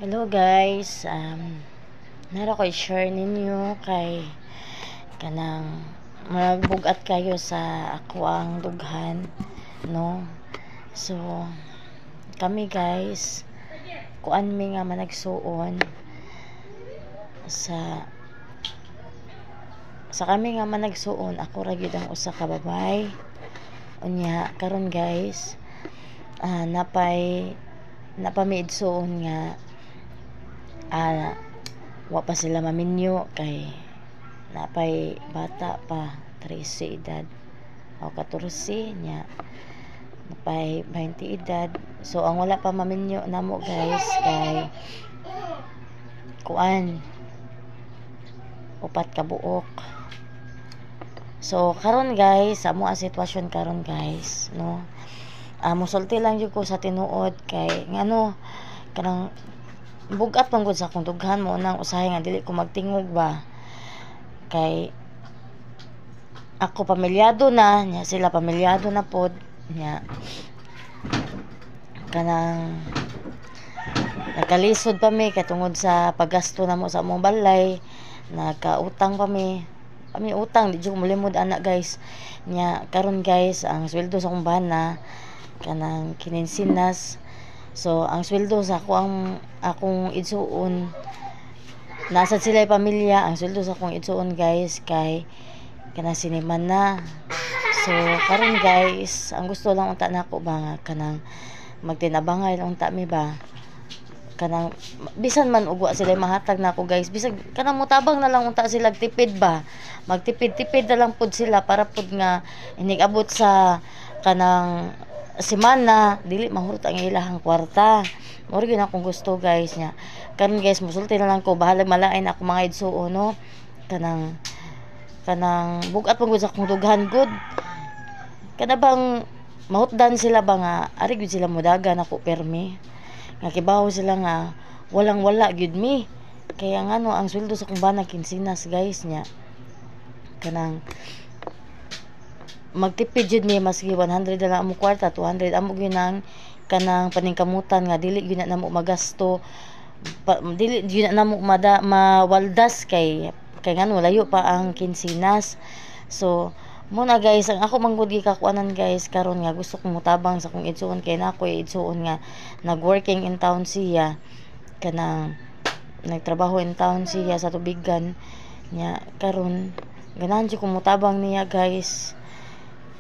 Hello guys, nara ko i-share ninyo kay kanang magbugat kayo sa ako ang dughan, no? So kami guys, kuan mi nga managsuon sa kami nga managsuon, ako ra gyud ang usa ka babay. Unya karon guys, napamiidsuon nga wa pa sila maminyo kay napay bata pa 13 edad o 14 nya napay 20 edad. So ang wala pa maminyo namo guys kay kuan upat ka buok. So karon guys, amo ang sitwasyon karon guys, no? Musulti lang jud ko sa tinuod kay ngano kanang bugat man gud sa akong dughan mo nang usahay nga dili ko magtingog ba kay ako pamilyado na nya sila pamilyado na pod nya kanang nagkalisod pa mi katungod sa paggasto namo sa among balay, nagkautang pa mi utang di jud molimod ana guys. Nya karon guys, ang sweldo sa akong bana kanang kininsinas. So ang sweldo sa akong idsuon nasa sila pamilya, ang sweldo sa akong idsuon guys kay kanang siniman na. So karon guys, ang gusto lang unta nako ba nga kanang magtinabangay lang unta mi ba kanang bisan man ugwa sila mahatag nako guys, bisag kanang mutabang na lang unta sila tipid ba, magtipid-tipid na lang pud sila para pud nga inigabot sa kanang semana dili mahurot ang ilahang kwarta. Moro gyud akong gusto guys nya. Karon guys, musulti na lang ko bahalag malain ako mga igsuon, no? Kanang bugat pud sa akong dughan good. Kada bang mahutdan sila ba nga ari gyud sila modagan ako permi. Nga kibaw sila nga walang-wala gyud mi. Kaya ngano ang sweldo sa akong bana kinsinas guys nya. Kanang magtipid jud mi maski 100 na lang amo kwarta, 200 amo gyud nang kanang paningkamutan nga dili gyud na namo magasto, dili gyud na namo mawaldas kay ngano layo pa ang kinsinas. So muna guys, ang ako manggod gikakuanan guys karon nga gusto kong mutabang sa kong idsuon kay nako idsuon nga nagworking in town siya, kanang nagtrabaho in town siya sa tubigan nya. Karon ganahan jud kong mutabang niya guys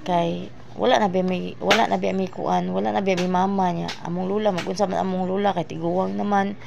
kay wala na ba may kuan, wala na ba may mama niya, among lula magunsa man among lula kay tiguwang naman.